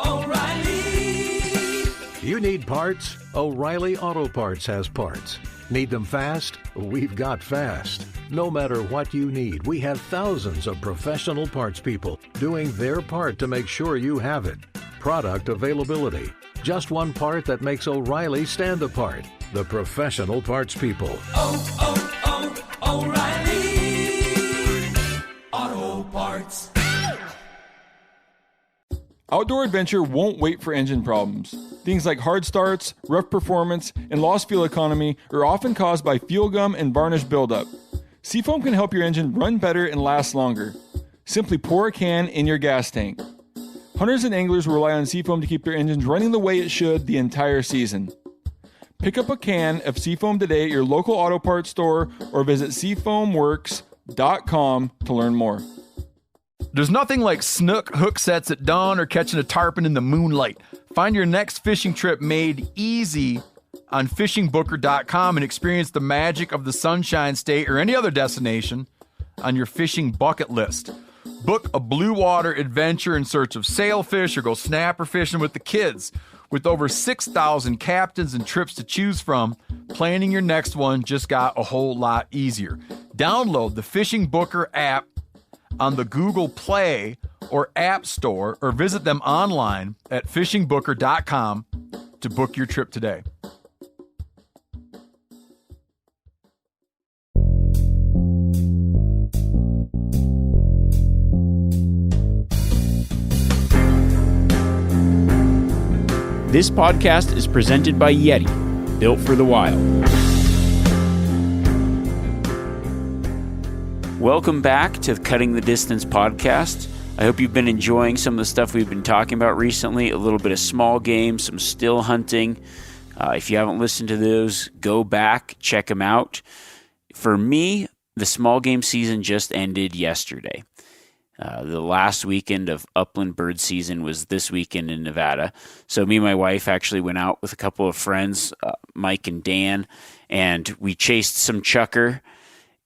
O'Reilly. You need parts? O'Reilly Auto Parts has parts. Need them fast? We've got fast. No matter what you need, we have thousands of professional parts people doing their part to make sure you have it. Product availability. Just one part that makes O'Reilly stand apart. The professional parts people. O'Reilly Auto Parts. Outdoor adventure won't wait for engine problems. Things like hard starts, rough performance, and lost fuel economy are often caused by fuel gum and varnish buildup. Seafoam can help your engine run better and last longer. Simply pour a can in your gas tank. Hunters and anglers rely on Seafoam to keep their engines running the way it should the entire season. Pick up a can of Seafoam today at your local auto parts store or visit seafoamworks.com to learn more. There's nothing like snook hook sets at dawn or catching a tarpon in the moonlight. Find your next fishing trip made easy on fishingbooker.com and experience the magic of the Sunshine State or any other destination on your fishing bucket list. Book a blue water adventure in search of sailfish or go snapper fishing with the kids. With over 6,000 captains and trips to choose from, planning your next one just got a whole lot easier. Download the Fishing Booker app on the Google Play or App Store or visit them online at fishingbooker.com to book your trip today. This podcast is presented by Yeti, built for the wild. Welcome back to the Cutting the Distance podcast. I hope you've been enjoying some of the stuff we've been talking about recently, a little bit of small game, some still hunting. If you haven't listened to those, go back, check them out. For me, the small game season just ended yesterday. The last weekend of upland bird season was this weekend in Nevada. So me and my wife actually went out with a couple of friends, Mike and Dan, and we chased some chukar.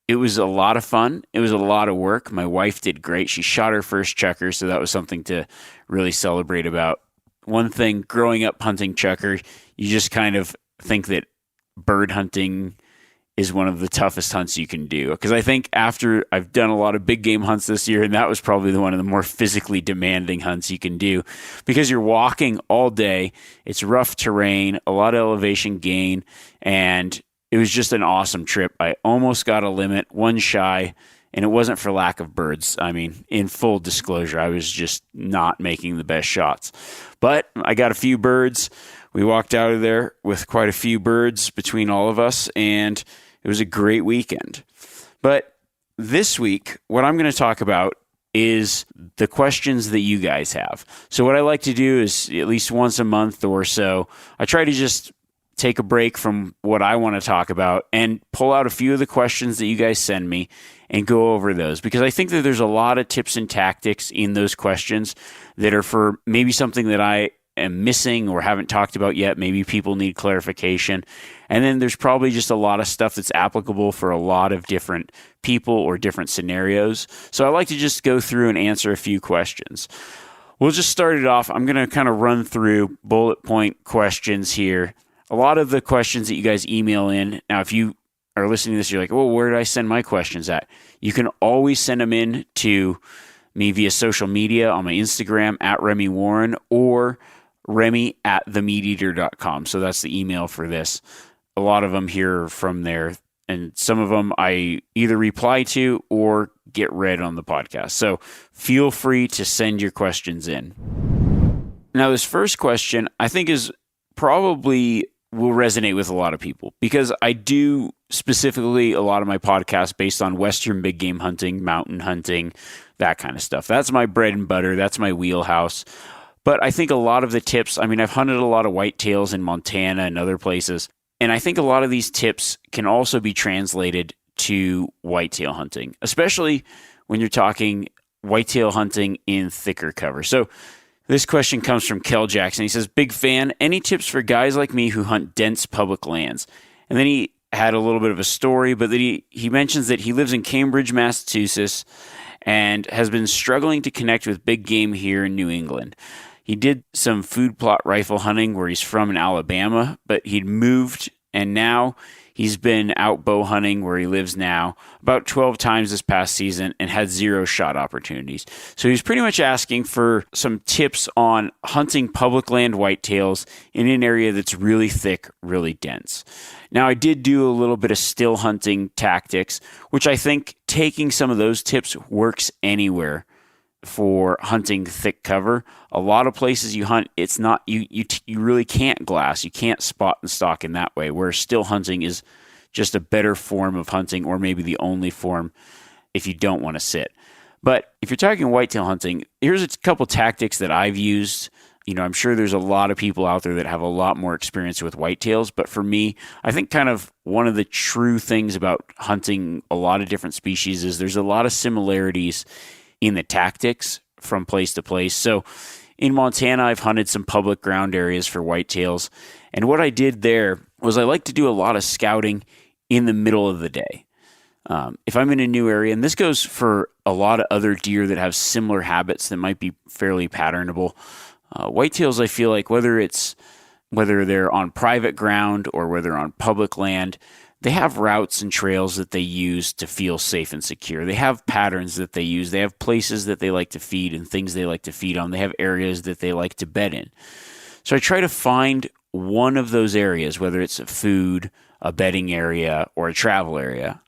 It was a lot of fun. It was a lot of work. My wife did great. She shot her first chukar, so that was something to really celebrate about. One thing, growing up hunting chukar, you just kind of think that bird hunting is one of the toughest hunts you can do. Because I think after I've done a lot of big game hunts this year, and that was probably one of the more physically demanding hunts you can do, because you're walking all day, it's rough terrain, a lot of elevation gain, and it was just an awesome trip. I almost got a limit, one shy, and it wasn't for lack of birds. I mean, in full disclosure, I was just not making the best shots. But I got a few birds. We walked out of there with quite a few birds between all of us, and it was a great weekend. But this week, what I'm going to talk about is the questions that you guys have. So what I like to do is at least once a month or so, I try to just take a break from what I want to talk about and pull out a few of the questions that you guys send me and go over those, because I think that there's a lot of tips and tactics in those questions that are for maybe something that I am missing or haven't talked about yet. Maybe people need clarification. And then there's probably just a lot of stuff that's applicable for a lot of different people or different scenarios. So I like to just go through and answer a few questions. We'll just start it off. I'm going to kind of run through bullet point questions here. A lot of the questions that you guys email in. Now, if you are listening to this, you're like, well, where do I send my questions at? You can always send them in to me via social media on my Instagram at Remy Warren or Remy@themeateater.com. So that's the email for this. A lot of them here from there, and some of them I either reply to or get read on the podcast. So feel free to send your questions in. Now, this first question I think is probably will resonate with a lot of people, because I do specifically a lot of my podcasts based on Western big game hunting, mountain hunting, that kind of stuff. That's my bread and butter. That's my wheelhouse. But I think a lot of the tips, I mean, I've hunted a lot of whitetails in Montana and other places, and I think a lot of these tips can also be translated to whitetail hunting, especially when you're talking whitetail hunting in thicker cover. So this question comes from Kel Jackson. He says, big fan, any tips for guys like me who hunt dense public lands? And then he had a little bit of a story, but then he mentions that he lives in Cambridge, Massachusetts, and has been struggling to connect with big game here in New England. He did some food plot rifle hunting where he's from in Alabama, but he'd moved, and now he's been out bow hunting where he lives now about 12 times this past season and had 0 shot opportunities. So he's pretty much asking for some tips on hunting public land whitetails in an area that's really thick, really dense. Now, I did do a little bit of still hunting tactics, which I think taking some of those tips works anywhere for hunting thick cover. A lot of places you hunt, it's not you really can't glass, you can't spot and stalk in that way, where still hunting is just a better form of hunting, or maybe the only form if you don't want to sit. But if you're talking whitetail hunting, here's a couple tactics that I've used. I'm sure there's a lot of people out there that have a lot more experience with whitetails, but for me, I think kind of one of the true things about hunting a lot of different species is there's a lot of similarities in the tactics from place to place. So in Montana, I've hunted some public ground areas for whitetails. And what I did there was I like to do a lot of scouting in the middle of the day. If I'm in a new area, and this goes for a lot of other deer that have similar habits that might be fairly patternable. Whitetails, I feel like whether they're on private ground or whether they're on public land, they have routes and trails that they use to feel safe and secure. They have patterns that they use. They have places that they like to feed and things they like to feed on. They have areas that they like to bed in. So I try to find one of those areas, whether it's a food, a bedding area, or a travel area,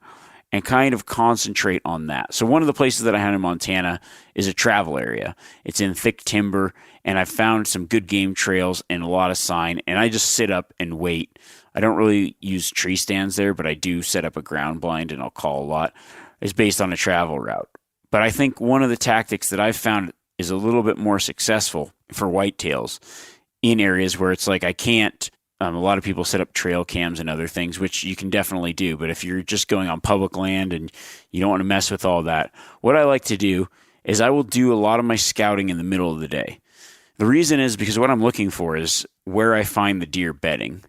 and kind of concentrate on that. So one of the places that I hunt in Montana is a travel area. It's in thick timber, and I found some good game trails and a lot of sign, and I just sit up and wait. I don't really use tree stands there, but I do set up a ground blind, and I'll call a lot. It's based on a travel route. But I think one of the tactics that I've found is a little bit more successful for whitetails in areas where it's like I can't. A lot of people set up trail cams and other things, which you can definitely do. But if you're just going on public land and you don't want to mess with all that, what I like to do is I will do a lot of my scouting in the middle of the day. The reason is because what I'm looking for is where I find the deer bedding.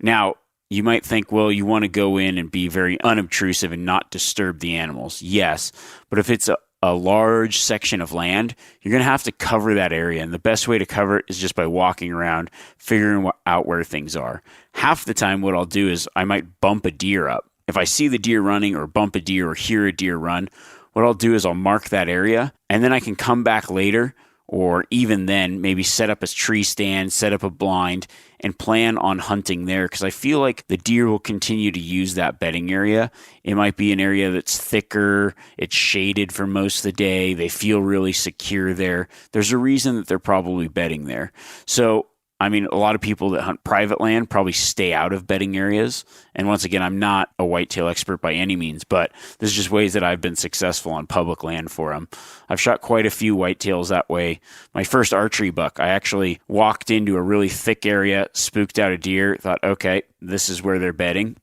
Now, you might think, well, you want to go in and be very unobtrusive and not disturb the animals. Yes, but if it's a large section of land, you're going to have to cover that area. And the best way to cover it is just by walking around, figuring out where things are. Half the time, what I'll do is I might bump a deer up. If I see the deer running or bump a deer or hear a deer run, what I'll do is I'll mark that area, and then I can come back later, or even then maybe set up a tree stand, set up a blind, and plan on hunting there, because I feel like the deer will continue to use that bedding area. It might be an area that's thicker, it's shaded for most of the day, they feel really secure there. There's a reason that they're probably bedding there. So I mean, a lot of people that hunt private land probably stay out of bedding areas. And once again, I'm not a whitetail expert by any means, but there's just ways that I've been successful on public land for them. I've shot quite a few whitetails that way. My first archery buck, I actually walked into a really thick area, spooked out a deer, thought, okay, this is where they're bedding.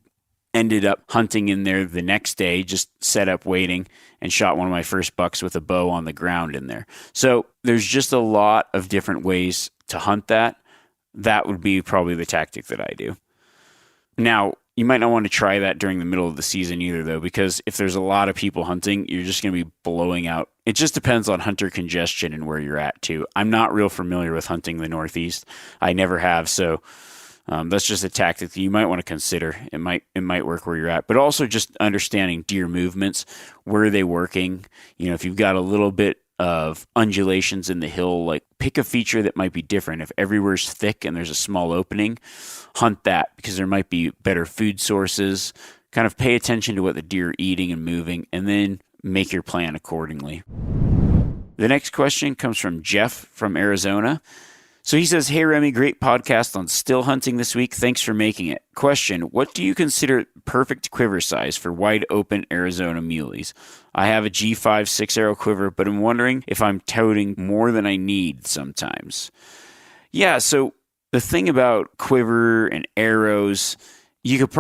Ended up hunting in there the next day, just set up waiting, and shot one of my first bucks with a bow on the ground in there. So there's just a lot of different ways to hunt that. That would be probably the tactic that I do. Now, you might not want to try that during the middle of the season either, though, because if there's a lot of people hunting, you're just going to be blowing out. It just depends on hunter congestion and where you're at, too. I'm not real familiar with hunting the Northeast. I never have, so that's just a tactic that you might want to consider. It might work where you're at, but also just understanding deer movements. Where are they working? You know, if you've got a little bit of undulations in the hill, like pick a feature that might be different. If everywhere's thick and there's a small opening, hunt that, because there might be better food sources. Kind of pay attention to what the deer are eating and moving, and then make your plan accordingly. The next question comes from Jeff from Arizona. So he says, hey, Remy, great podcast on still hunting this week. Thanks for making it. Question, what do you consider perfect quiver size for wide open Arizona muleys? I have a G5 6-arrow quiver, but I'm wondering if I'm toting more than I need sometimes. Yeah, so the thing about quiver and arrows, you could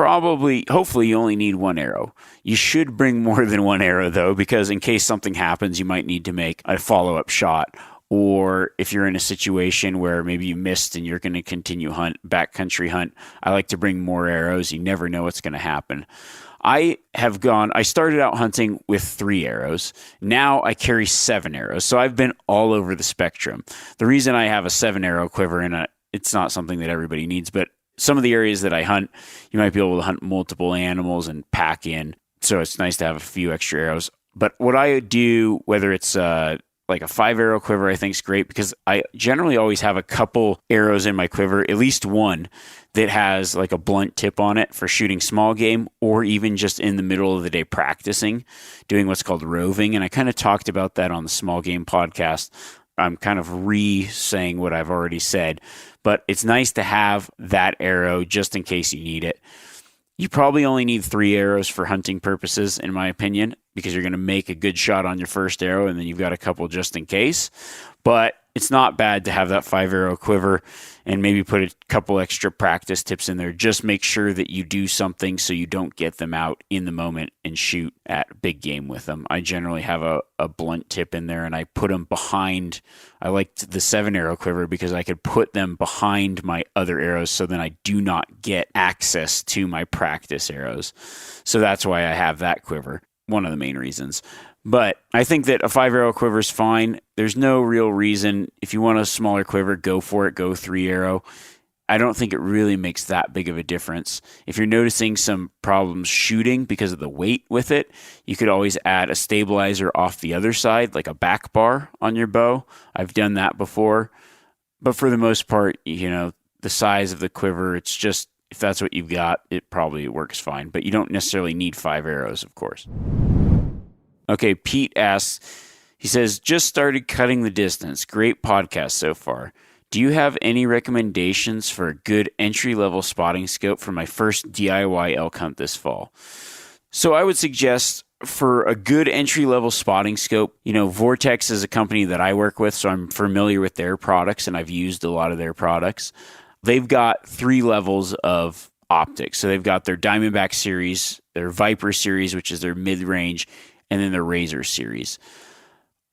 hopefully you only need one arrow. You should bring more than one arrow, though, because in case something happens, you might need to make a follow-up shot. Or if you're in a situation where maybe you missed and you're going to continue backcountry hunt, I like to bring more arrows. You never know what's going to happen. I started out hunting with 3 arrows. Now I carry 7 arrows. So I've been all over the spectrum. The reason I have a 7-arrow quiver, and it's not something that everybody needs, but some of the areas that I hunt, you might be able to hunt multiple animals and pack in. So it's nice to have a few extra arrows. But what I do, whether it's like a 5-arrow quiver, I think is great because I generally always have a couple arrows in my quiver, at least one that has like a blunt tip on it for shooting small game, or even just in the middle of the day practicing, doing what's called roving. And I kind of talked about that on the Small Game podcast. I'm kind of re-saying what I've already said, but it's nice to have that arrow just in case you need it. You probably only need 3 arrows for hunting purposes, in my opinion, because you're going to make a good shot on your first arrow, and then you've got a couple just in case. But it's not bad to have that 5-arrow quiver and maybe put a couple extra practice tips in there. Just make sure that you do something so you don't get them out in the moment and shoot at big game with them. I generally have a blunt tip in there, and I put them behind. I liked the 7-arrow quiver because I could put them behind my other arrows so then I do not get access to my practice arrows. So that's why I have that quiver. One of the main reasons. But I think that a 5-arrow quiver is fine. There's no real reason. If you want a smaller quiver, go for it. Go 3-arrow. I don't think it really makes that big of a difference. If you're noticing some problems shooting because of the weight with it, you could always add a stabilizer off the other side, like a back bar on your bow. I've done that before. But for the most part, the size of the quiver, it's just, if that's what you've got, it probably works fine. But you don't necessarily need 5 arrows, of course. Okay, Pete asks, he says, just started cutting the distance. Great podcast so far. Do you have any recommendations for a good entry-level spotting scope for my first DIY elk hunt this fall? So I would suggest for a good entry-level spotting scope, Vortex is a company that I work with, so I'm familiar with their products, and I've used a lot of their products. They've got 3 levels of optics. So they've got their Diamondback series, their Viper series, which is their mid-range, and then the Razor series.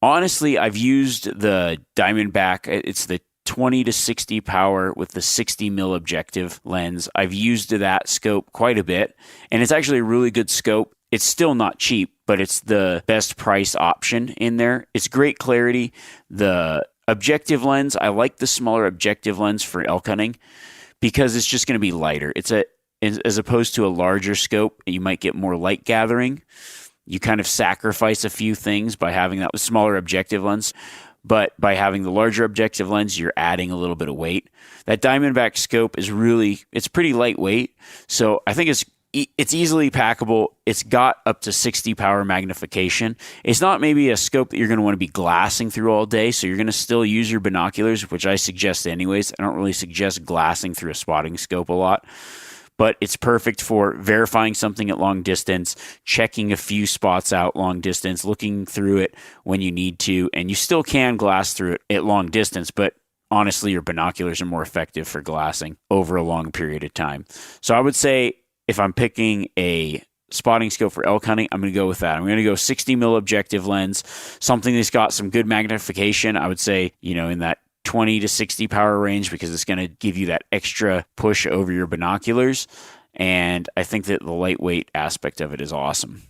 Honestly, I've used the Diamondback. It's the 20 to 60 power with the 60 mil objective lens. I've used that scope quite a bit, and it's actually a really good scope. It's still not cheap, but it's the best price option in there. It's great clarity. The objective lens, I like the smaller objective lens for elk hunting because it's just going to be lighter. As opposed to a larger scope, you might get more light gathering. You kind of sacrifice a few things by having that smaller objective lens, but by having the larger objective lens, you're adding a little bit of weight. That Diamondback scope is it's pretty lightweight, so I think it's easily packable. It's got up to 60 power magnification. It's not maybe a scope that you're going to want to be glassing through all day, so you're going to still use your binoculars, which I suggest anyways. I don't really suggest glassing through a spotting scope a lot. But it's perfect for verifying something at long distance, checking a few spots out long distance, looking through it when you need to, and you still can glass through it at long distance, but honestly, your binoculars are more effective for glassing over a long period of time. So I would say if I'm picking a spotting scope for elk hunting, I'm going to go with that. I'm going to go 60 mil objective lens, something that's got some good magnification. I would say, in that 20 to 60 power range because it's going to give you that extra push over your binoculars. And I think that the lightweight aspect of it is awesome.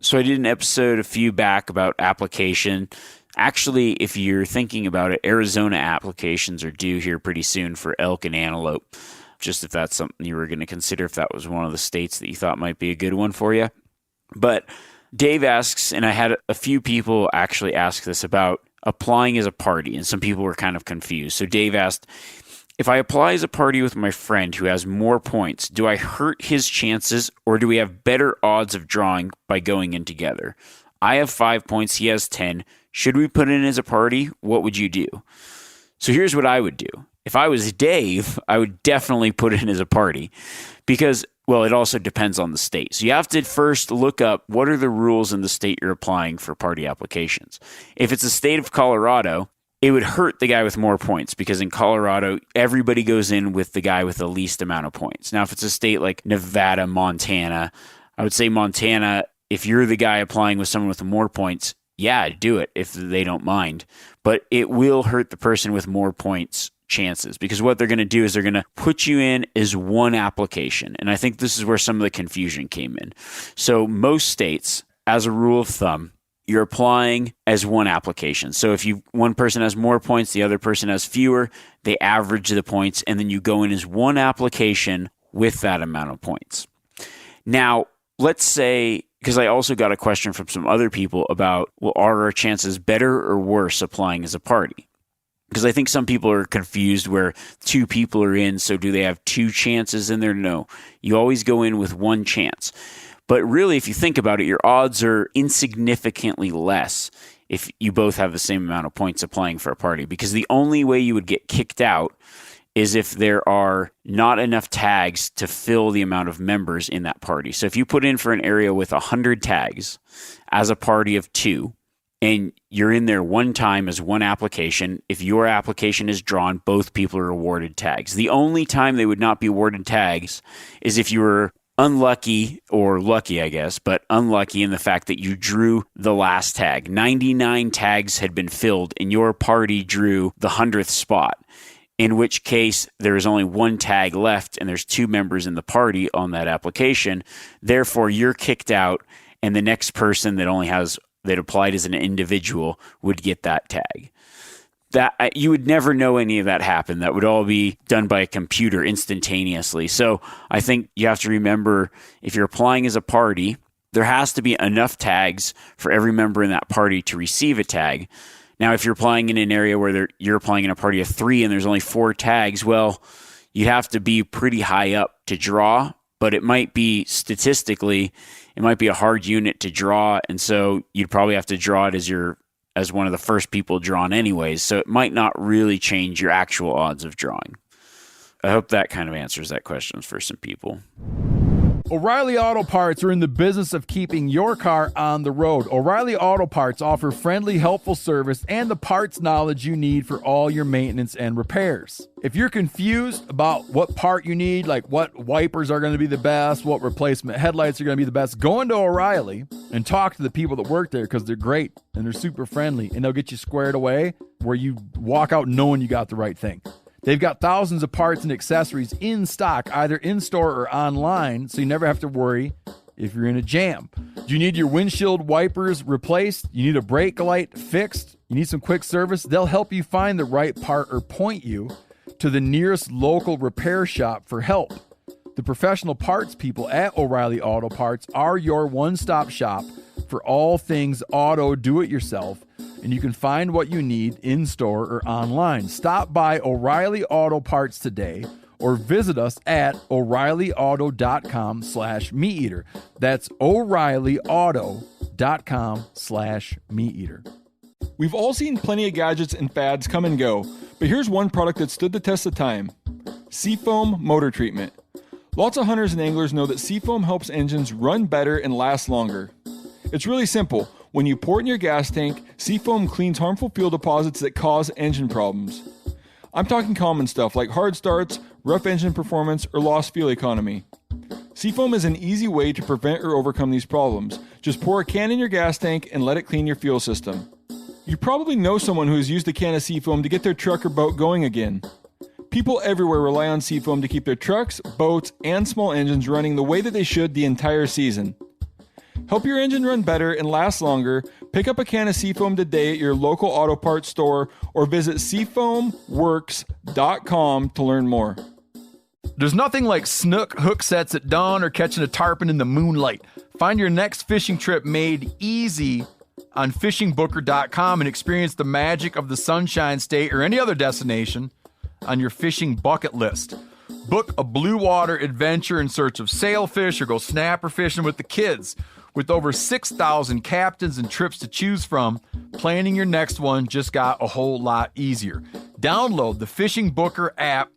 So I did an episode a few back about application. Actually, if you're thinking about it, Arizona applications are due here pretty soon for elk and antelope. Just if that's something you were going to consider, if that was one of the states that you thought might be a good one for you. But Dave asks, and I had a few people actually ask this about applying as a party, and some people were kind of confused. So Dave asked, if I apply as a party with my friend who has more points, do I hurt his chances, or do we have better odds of drawing by going in together? I have 5 points, he has 10. Should we put in as a party? What would you do? So here's what I would do. If I was Dave, I would definitely put in as a party because, well, it also depends on the state. So you have to first look up what are the rules in the state you're applying for party applications. If it's the state of Colorado, it would hurt the guy with more points because in Colorado, everybody goes in with the guy with the least amount of points. Now, if it's a state like Nevada, Montana, I would say Montana, if you're the guy applying with someone with more points, yeah, do it if they don't mind. But it will hurt the person with more points chances, because what they're going to do is they're going to put you in as one application. And I think this is where some of the confusion came in. So most states, as a rule of thumb, you're applying as one application. So if one person has more points, the other person has fewer, they average the points, and then you go in as one application with that amount of points. Now, let's say, because I also got a question from some other people about, well, are our chances better or worse applying as a party? Because I think some people are confused where two people are in, so do they have two chances in there? No, you always go in with one chance. But really, if you think about it, your odds are insignificantly less if you both have the same amount of points applying for a party, because the only way you would get kicked out is if there are not enough tags to fill the amount of members in that party. So if you put in for an area with 100 tags as a party of 2, and you're in there one time as one application, if your application is drawn, both people are awarded tags. The only time they would not be awarded tags is if you were unlucky, or lucky, I guess, but unlucky in the fact that you drew the last tag. 99 tags had been filled and your party drew the 100th spot, in which case there is only one tag left and there's 2 members in the party on that application. Therefore, you're kicked out, and the next person that applied as an individual would get that tag. That you would never know any of that happen. That would all be done by a computer instantaneously. So I think you have to remember, if you're applying as a party, there has to be enough tags for every member in that party to receive a tag. Now, if you're applying in an area where you're applying in a party of 3 and there's only 4 tags, well, you have to be pretty high up to draw, but it might be statistically, it might be a hard unit to draw, and so you'd probably have to draw it as one of the first people drawn anyways, so it might not really change your actual odds of drawing. I hope that kind of answers that question for some people. O'Reilly Auto Parts are in the business of keeping your car on the road. O'Reilly Auto Parts offer friendly, helpful service and the parts knowledge you need for all your maintenance and repairs. If you're confused about what part you need, like what wipers are going to be the best, what replacement headlights are going to be the best, go into O'Reilly and talk to the people that work there, because they're great and they're super friendly, and they'll get you squared away where you walk out knowing you got the right thing. They've got thousands of parts and accessories in stock, either in-store or online, so you never have to worry if you're in a jam. Do you need your windshield wipers replaced? You need a brake light fixed? You need some quick service? They'll help you find the right part or point you to the nearest local repair shop for help. The professional parts people at O'Reilly Auto Parts are your one-stop shop for all things auto do-it-yourself, and you can find what you need in-store or online. Stop by O'Reilly Auto Parts today or visit us at O'ReillyAuto.com/MeatEater. That's O'ReillyAuto.com/MeatEater. We've all seen plenty of gadgets and fads come and go, but here's one product that stood the test of time: Seafoam Motor Treatment. Lots of hunters and anglers know that Seafoam helps engines run better and last longer. It's really simple. When you pour it in your gas tank, Seafoam cleans harmful fuel deposits that cause engine problems. I'm talking common stuff like hard starts, rough engine performance, or lost fuel economy. Seafoam is an easy way to prevent or overcome these problems. Just pour a can in your gas tank and let it clean your fuel system. You probably know someone who has used a can of Seafoam to get their truck or boat going again. People everywhere rely on Seafoam to keep their trucks, boats, and small engines running the way that they should the entire season. Help your engine run better and last longer. Pick up a can of Seafoam today at your local auto parts store or visit SeafoamWorks.com to learn more. There's nothing like snook hook sets at dawn or catching a tarpon in the moonlight. Find your next fishing trip made easy on fishingbooker.com and experience the magic of the Sunshine State or any other destination on your fishing bucket list. Book a blue water adventure in search of sailfish or go snapper fishing with the kids. With over 6,000 captains and trips to choose from, planning your next one just got a whole lot easier. Download the Fishing Booker app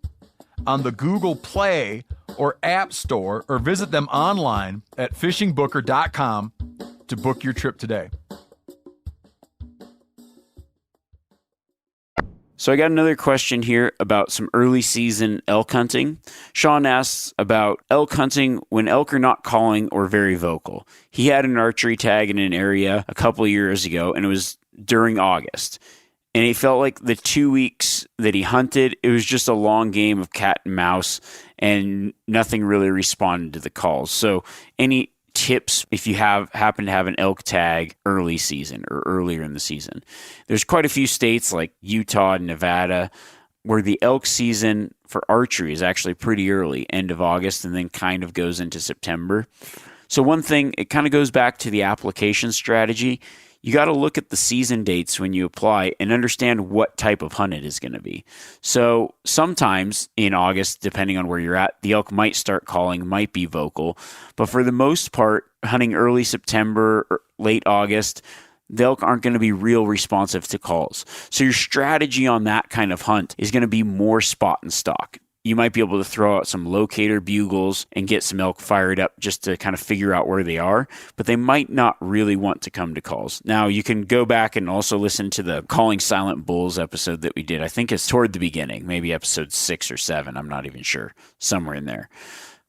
on the Google Play or App Store, or visit them online at fishingbooker.com to book your trip today. So I got another question here about some early season elk hunting. Sean asks about elk hunting when elk are not calling or very vocal. He had an archery tag in an area a couple of years ago, and it was during August. And he felt like the 2 weeks that he hunted, it was just a long game of cat and mouse, and nothing really responded to the calls. So any tips if you happen to have an elk tag early season or earlier in the season? There's quite a few states like Utah and Nevada where the elk season for archery is actually pretty early, end of August, and then kind of goes into September. So one thing, it kind of goes back to the application strategy. You got to look at the season dates when you apply and understand what type of hunt it is going to be. So sometimes in August, depending on where you're at, the elk might start calling, might be vocal. But for the most part, hunting early September or late August, the elk aren't going to be real responsive to calls. So your strategy on that kind of hunt is going to be more spot and stalk. You might be able to throw out some locator bugles and get some elk fired up just to kind of figure out where they are, but they might not really want to come to calls. Now, you can go back and also listen to the Calling Silent Bulls episode that we did. I think it's toward the beginning, maybe episode 6 or 7. I'm not even sure, somewhere in there.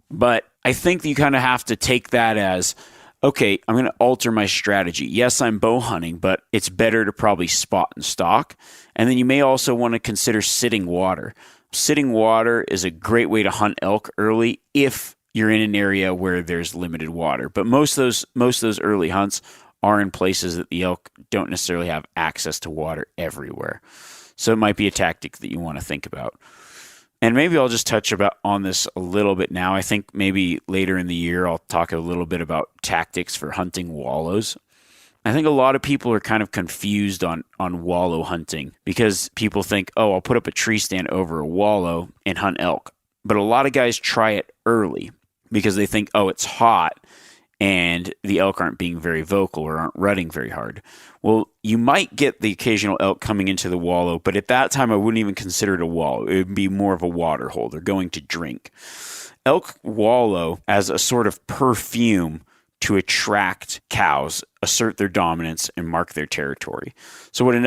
But I think you kind of have to take that as, okay, I'm going to alter my strategy. Yes, I'm bow hunting, but it's better to probably spot and stalk. And then you may also want to consider sitting water. Sitting water is a great way to hunt elk early if you're in an area where there's limited water. But most of those early hunts are in places that the elk don't necessarily have access to water everywhere. So it might be a tactic that you want to think about. And maybe I'll just touch on this a little bit now. I think maybe later in the year I'll talk a little bit about tactics for hunting wallows. I think a lot of people are kind of confused on wallow hunting because people think, oh, I'll put up a tree stand over a wallow and hunt elk. But a lot of guys try it early because they think, oh, it's hot and the elk aren't being very vocal or aren't rutting very hard. Well, you might get the occasional elk coming into the wallow, but at that time I wouldn't even consider it a wallow. It would be more of a water hole. They're going to drink. Elk wallow as a sort of perfume to attract cows, assert their dominance, and mark their territory. So what a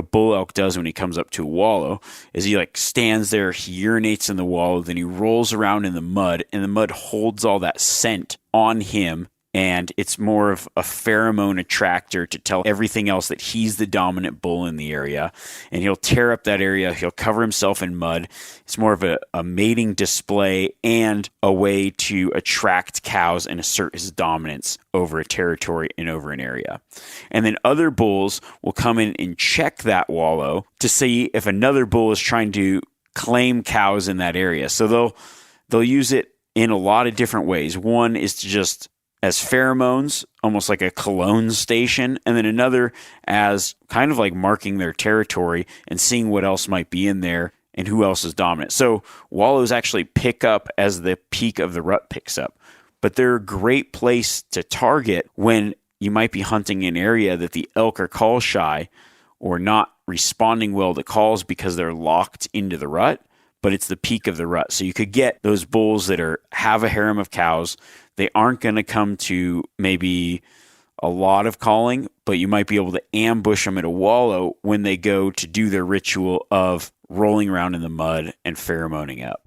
bull elk does when he comes up to a wallow is he stands there, he urinates in the wallow, then he rolls around in the mud, and the mud holds all that scent on him, and it's more of a pheromone attractor to tell everything else that he's the dominant bull in the area. And he'll tear up that area. He'll cover himself in mud. It's more of a mating display and a way to attract cows and assert his dominance over a territory and over an area. And then other bulls will come in and check that wallow to see if another bull is trying to claim cows in that area. So they'll use it in a lot of different ways. One is to just as pheromones, almost like a cologne station, and then another as kind of like marking their territory and seeing what else might be in there and who else is dominant. So wallows actually pick up as the peak of the rut picks up, but they're a great place to target when you might be hunting an area that the elk are call shy or not responding well to calls because they're locked into the rut, but it's the peak of the rut. So you could get those bulls that have a harem of cows. They aren't going to come to maybe a lot of calling, but you might be able to ambush them at a wallow when they go to do their ritual of rolling around in the mud and pheromoning up.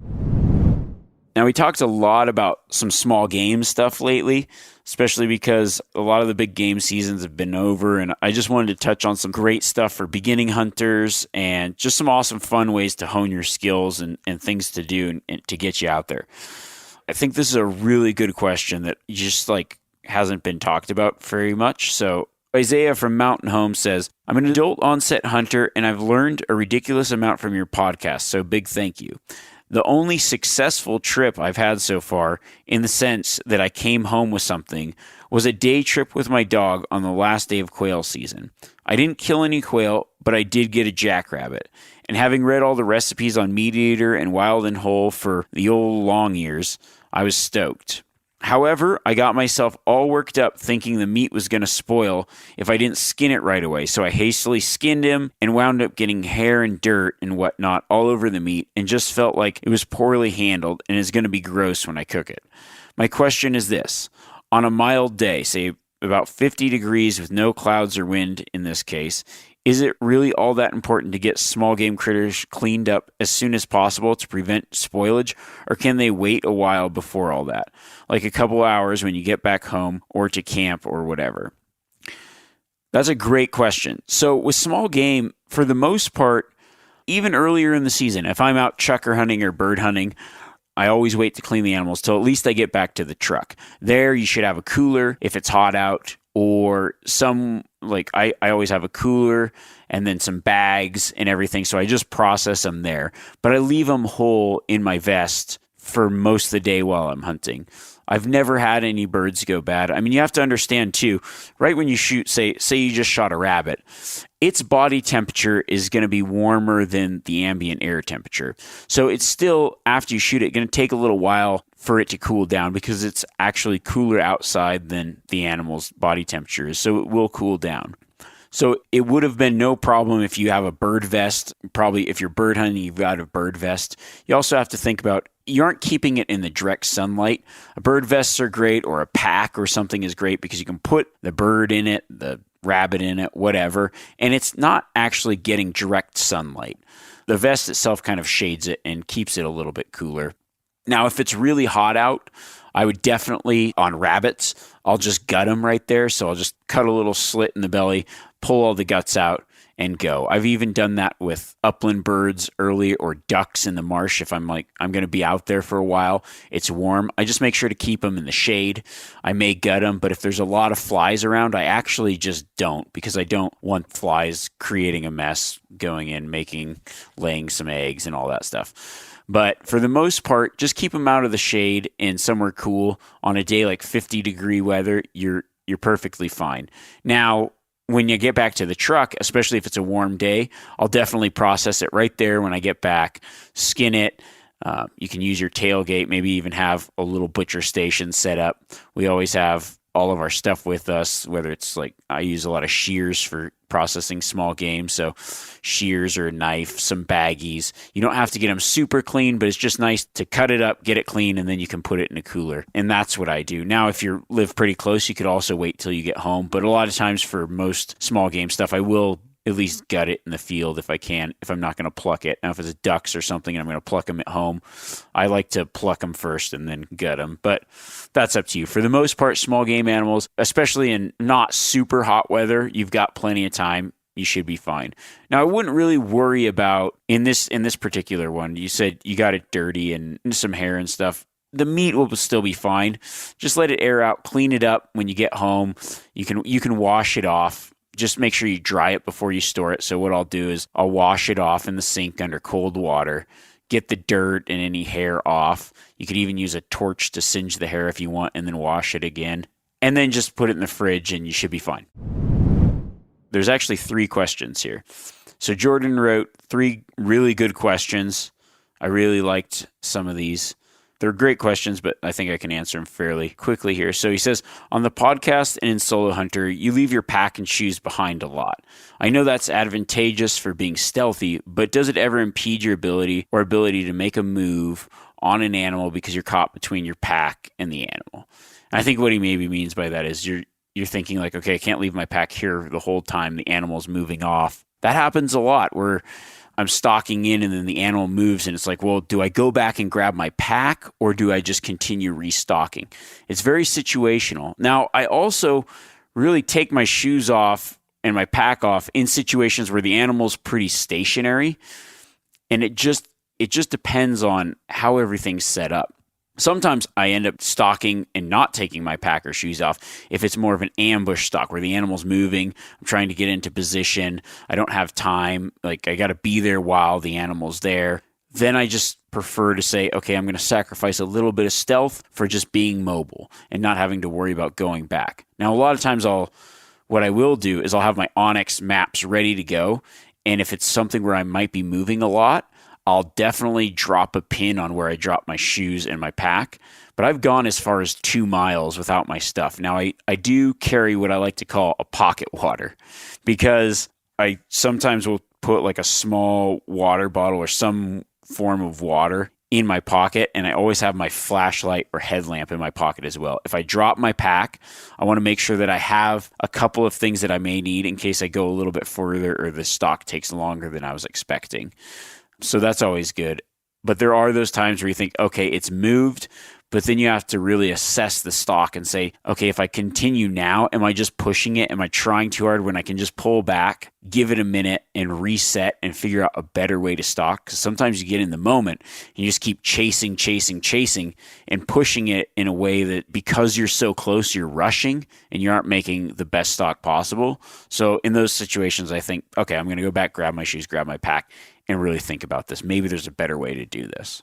Now, we talked a lot about some small game stuff lately, especially because a lot of the big game seasons have been over, and I just wanted to touch on some great stuff for beginning hunters and just some awesome fun ways to hone your skills and things to do and to get you out there. I think this is a really good question that just hasn't been talked about very much. So Isaiah from Mountain Home says, I'm an adult onset hunter and I've learned a ridiculous amount from your podcast. So big thank you. The only successful trip I've had so far, in the sense that I came home with something, was a day trip with my dog on the last day of quail season. I didn't kill any quail, but I did get a jackrabbit. And having read all the recipes on Meat Eater and Wild and Whole for the old long ears, I was stoked. However, I got myself all worked up thinking the meat was going to spoil if I didn't skin it right away, so I hastily skinned him and wound up getting hair and dirt and whatnot all over the meat and just felt like it was poorly handled and is going to be gross when I cook it. My question is this. On a mild day, say about 50 degrees with no clouds or wind in this case, is it really all that important to get small game critters cleaned up as soon as possible to prevent spoilage, or can they wait a while before all that, like a couple hours when you get back home or to camp or whatever? That's a great question. So with small game, for the most part, even earlier in the season, if I'm out chucker hunting or bird hunting, I always wait to clean the animals till at least I get back to the truck. There, you should have a cooler if it's hot out, or I always have a cooler and then some bags and everything. So I just process them there, but I leave them whole in my vest for most of the day while I'm hunting. I've never had any birds go bad. I mean, you have to understand too, right when you shoot, say you just shot a rabbit, its body temperature is going to be warmer than the ambient air temperature. So it's still, after you shoot it, going to take a little while for it to cool down because it's actually cooler outside than the animal's body temperature is. So it will cool down. So it would have been no problem if you have a bird vest. Probably if you're bird hunting, you've got a bird vest. You also have to think about, you aren't keeping it in the direct sunlight. A bird vests are great, or a pack or something is great because you can put the bird in it, the rabbit in it, whatever, and it's not actually getting direct sunlight. The vest itself kind of shades it and keeps it a little bit cooler. Now, if it's really hot out, I would definitely, on rabbits, I'll just gut them right there. So I'll just cut a little slit in the belly, pull all the guts out, and go. I've even done that with upland birds early, or ducks in the marsh. If I'm going to be out there for a while, it's warm, I just make sure to keep them in the shade. I may gut them, but if there's a lot of flies around, I actually just don't, because I don't want flies creating a mess, going in, laying some eggs and all that stuff. But for the most part, just keep them out of the shade and somewhere cool. On a day like 50-degree weather, you're perfectly fine. Now, when you get back to the truck, especially if it's a warm day, I'll definitely process it right there when I get back, skin it. You can use your tailgate, maybe even have a little butcher station set up. We always have all of our stuff with us, whether it's I use a lot of shears for processing small game. So shears or a knife, some baggies. You don't have to get them super clean, but it's just nice to cut it up, get it clean, and then you can put it in a cooler. And that's what I do. Now, if you live pretty close, you could also wait till you get home. But a lot of times for most small game stuff, I will at least gut it in the field if I can, if I'm not going to pluck it. Now, if it's ducks or something and I'm going to pluck them at home, I like to pluck them first and then gut them. But that's up to you. For the most part, small game animals, especially in not super hot weather, you've got plenty of time. You should be fine. Now, I wouldn't really worry about, in this particular one, you said you got it dirty and some hair and stuff. The meat will still be fine. Just let it air out, clean it up when you get home. You can wash it off. Just make sure you dry it before you store it. So what I'll do is I'll wash it off in the sink under cold water, get the dirt and any hair off. You could even use a torch to singe the hair if you want, and then wash it again. And then just put it in the fridge and you should be fine. There's actually 3 questions here. So Jordan wrote 3 really good questions. I really liked some of these. They're great questions, but I think I can answer them fairly quickly here. So he says, on the podcast and in Solo Hunter, you leave your pack and shoes behind a lot. I know that's advantageous for being stealthy, but does it ever impede your ability to make a move on an animal because you're caught between your pack and the animal? And I think what he maybe means by that is you're thinking okay, I can't leave my pack here the whole time the animal's moving off. That happens a lot where I'm stalking in and then the animal moves and it's well, do I go back and grab my pack or do I just continue restocking? It's very situational. Now, I also really take my shoes off and my pack off in situations where the animal's pretty stationary, and it just depends on how everything's set up. Sometimes I end up stalking and not taking my pack or shoes off if it's more of an ambush stalk where the animal's moving, I'm trying to get into position, I don't have time, I got to be there while the animal's there. Then I just prefer to say, okay, I'm going to sacrifice a little bit of stealth for just being mobile and not having to worry about going back. Now, a lot of times what I will do is I'll have my Onyx maps ready to go, and if it's something where I might be moving a lot, I'll definitely drop a pin on where I drop my shoes and my pack, but I've gone as far as 2 miles without my stuff. Now, I do carry what I like to call a pocket water, because I sometimes will put a small water bottle or some form of water in my pocket, and I always have my flashlight or headlamp in my pocket as well. If I drop my pack, I want to make sure that I have a couple of things that I may need in case I go a little bit further or the stalk takes longer than I was expecting. So that's always good. But there are those times where you think, okay, it's moved, But then you have to really assess the stock and say, okay, if I continue now, am I just pushing it? Am I trying too hard when I can just pull back, give it a minute and reset and figure out a better way to stock? Because sometimes you get in the moment and you just keep chasing and pushing it in a way that because you're so close, you're rushing and you aren't making the best stock possible. So in those situations, I think, okay, I'm going to go back, grab my shoes, grab my pack, and really think about this. Maybe there's a better way to do this.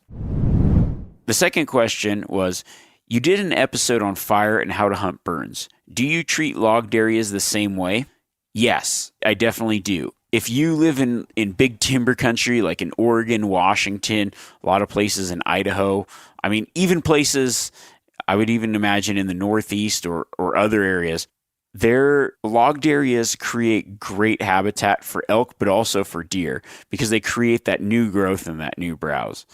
The second question was, you did an episode on fire and how to hunt burns. Do you treat logged areas the same way? Yes, I definitely do. If you live in big timber country, like in Oregon, Washington, a lot of places in Idaho, I mean, even places, I would even imagine in the Northeast or other areas, their logged areas create great habitat for elk, but also for deer because they create that new growth and that new browse.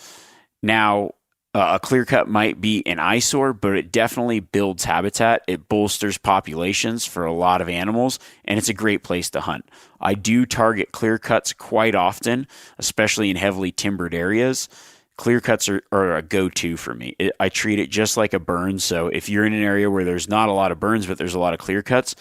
Now, a clear cut might be an eyesore, but it definitely builds habitat. It bolsters populations for a lot of animals, and it's a great place to hunt. I do target clear cuts quite often, especially in heavily timbered areas. Clear cuts are a go-to for me. I treat it just like a burn. So if you're in an area where there's not a lot of burns, but there's a lot of clear cuts,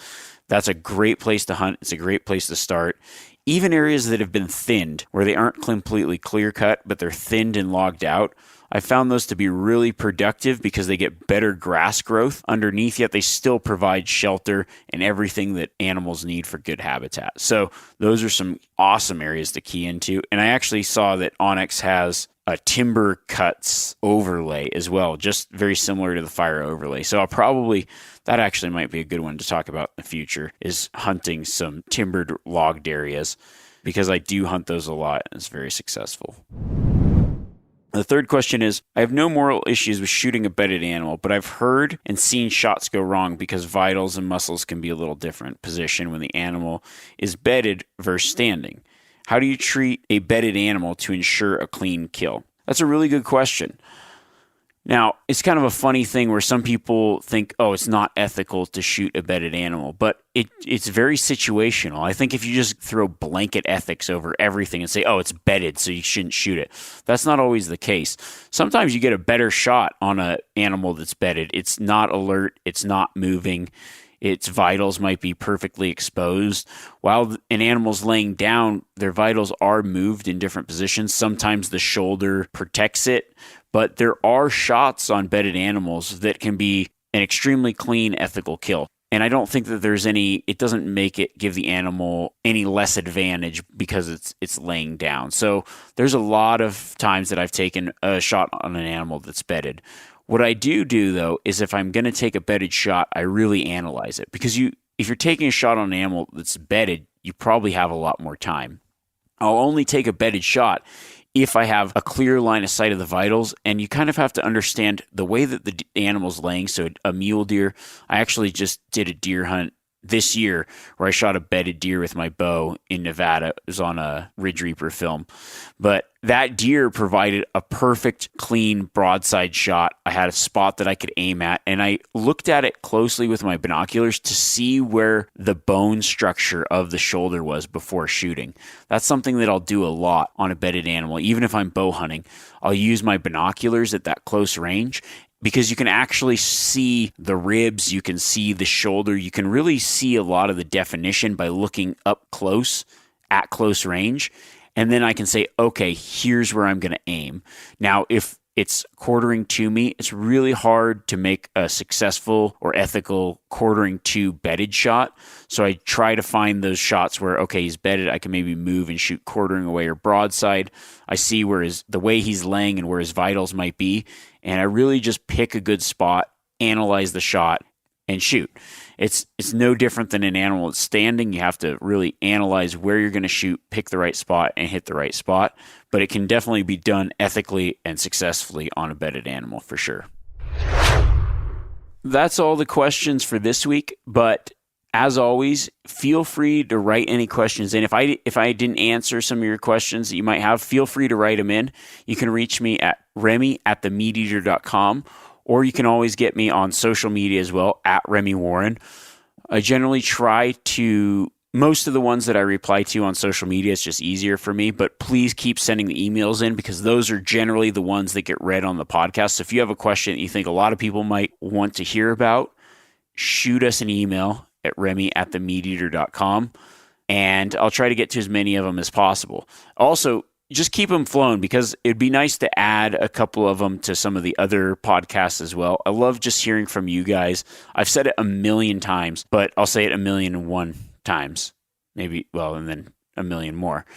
that's a great place to hunt. It's a great place to start. Even areas that have been thinned, where they aren't completely clear cut, but they're thinned and logged out, I found those to be really productive because they get better grass growth underneath, yet they still provide shelter and everything that animals need for good habitat. So those are some awesome areas to key into. And I actually saw that onX has a timber cuts overlay as well, just very similar to the fire overlay. So that actually might be a good one to talk about in the future, is hunting some timbered logged areas, because I do hunt those a lot and it's very successful. The third question is, I have no moral issues with shooting a bedded animal, but I've heard and seen shots go wrong because vitals and muscles can be a little different position when the animal is bedded versus standing. How do you treat a bedded animal to ensure a clean kill? That's a really good question. Now, it's kind of a funny thing where some people think, oh, it's not ethical to shoot a bedded animal, but it's very situational. I think if you just throw blanket ethics over everything and say, oh, it's bedded, so you shouldn't shoot it, that's not always the case. Sometimes you get a better shot on an animal that's bedded. It's not alert, it's not moving, its vitals might be perfectly exposed. While an animal's laying down, their vitals are moved in different positions. Sometimes the shoulder protects it, but there are shots on bedded animals that can be an extremely clean, ethical kill. And I don't think that it doesn't make it give the animal any less advantage because it's laying down. So there's a lot of times that I've taken a shot on an animal that's bedded. What I do though, is if I'm going to take a bedded shot, I really analyze it. Because if you're taking a shot on an animal that's bedded, you probably have a lot more time. I'll only take a bedded shot if I have a clear line of sight of the vitals, and you kind of have to understand the way that the animal's laying. So a mule deer, I actually just did a deer hunt this year where I shot a bedded deer with my bow in Nevada. It was on a Ridge Reaper film. But that deer provided a perfect, clean broadside shot. I had a spot that I could aim at, and I looked at it closely with my binoculars to see where the bone structure of the shoulder was before shooting. That's something that I'll do a lot on a bedded animal. Even if I'm bow hunting, I'll use my binoculars at that close range, because you can actually see the ribs, you can see the shoulder, you can really see a lot of the definition by looking up close at close range. And then I can say, okay, here's where I'm going to aim. Now, if it's quartering to me, it's really hard to make a successful or ethical quartering to bedded shot. So I try to find those shots where, okay, he's bedded, I can maybe move and shoot quartering away or broadside. I see the way he's laying and where his vitals might be. And I really just pick a good spot, analyze the shot, and shoot. It's no different than an animal that's standing. You have to really analyze where you're going to shoot, pick the right spot, and hit the right spot. But it can definitely be done ethically and successfully on a bedded animal for sure. That's all the questions for this week. But as always, feel free to write any questions in. If I didn't answer some of your questions that you might have, feel free to write them in. You can reach me at remy@themeateater.com, or you can always get me on social media as well, at Remy Warren. I generally try to Most of the ones that I reply to on social media, it's just easier for me, but please keep sending the emails in because those are generally the ones that get read on the podcast. So if you have a question that you think a lot of people might want to hear about, shoot us an email at remy@themeateater.com, and I'll try to get to as many of them as possible. Also, just keep them flowing because it'd be nice to add a couple of them to some of the other podcasts as well. I love just hearing from you guys. I've said it 1,000,000 times, but I'll say it 1,000,001 times, maybe, well, and then 1,000,000 more.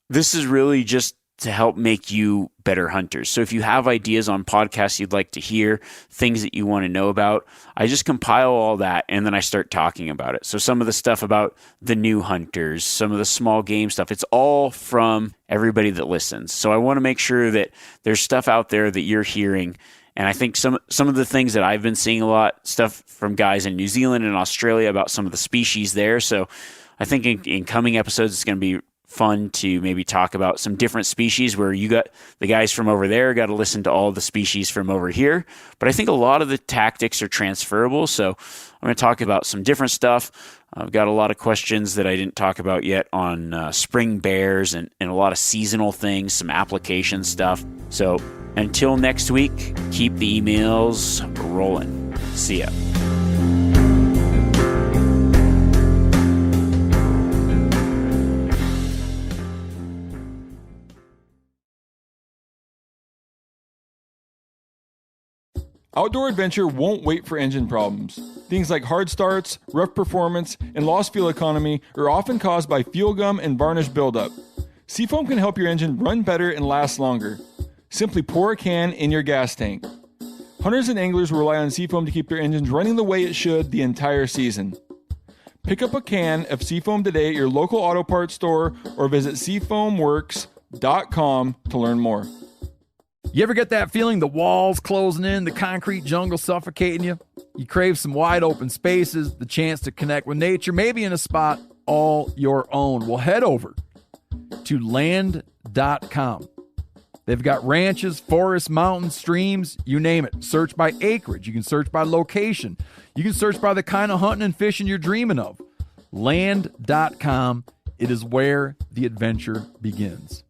This is really just to help make you better hunters. So if you have ideas on podcasts you'd like to hear, things that you want to know about, I just compile all that and then I start talking about it. So some of the stuff about the new hunters, some of the small game stuff, it's all from everybody that listens. So I want to make sure that there's stuff out there that you're hearing. And I think some of the things that I've been seeing a lot, stuff from guys in New Zealand and Australia about some of the species there. So I think in coming episodes, it's going to be fun to maybe talk about some different species where you got the guys from over there got to listen to all the species from over here. But I think a lot of the tactics are transferable. So I'm going to talk about some different stuff. I've got a lot of questions that I didn't talk about yet on spring bears and a lot of seasonal things, some application stuff. So until next week, keep the emails rolling. See ya. Outdoor adventure won't wait for engine problems. Things like hard starts, rough performance, and lost fuel economy are often caused by fuel gum and varnish buildup. Seafoam can help your engine run better and last longer. Simply pour a can in your gas tank. Hunters and anglers rely on Seafoam to keep their engines running the way it should the entire season. Pick up a can of Seafoam today at your local auto parts store or visit seafoamworks.com to learn more. You ever get that feeling the walls closing in, the concrete jungle suffocating you? You crave some wide open spaces, the chance to connect with nature, maybe in a spot all your own. Well, head over to land.com. They've got ranches, forests, mountains, streams, you name it. Search by acreage. You can search by location. You can search by the kind of hunting and fishing you're dreaming of. Land.com. It is where the adventure begins.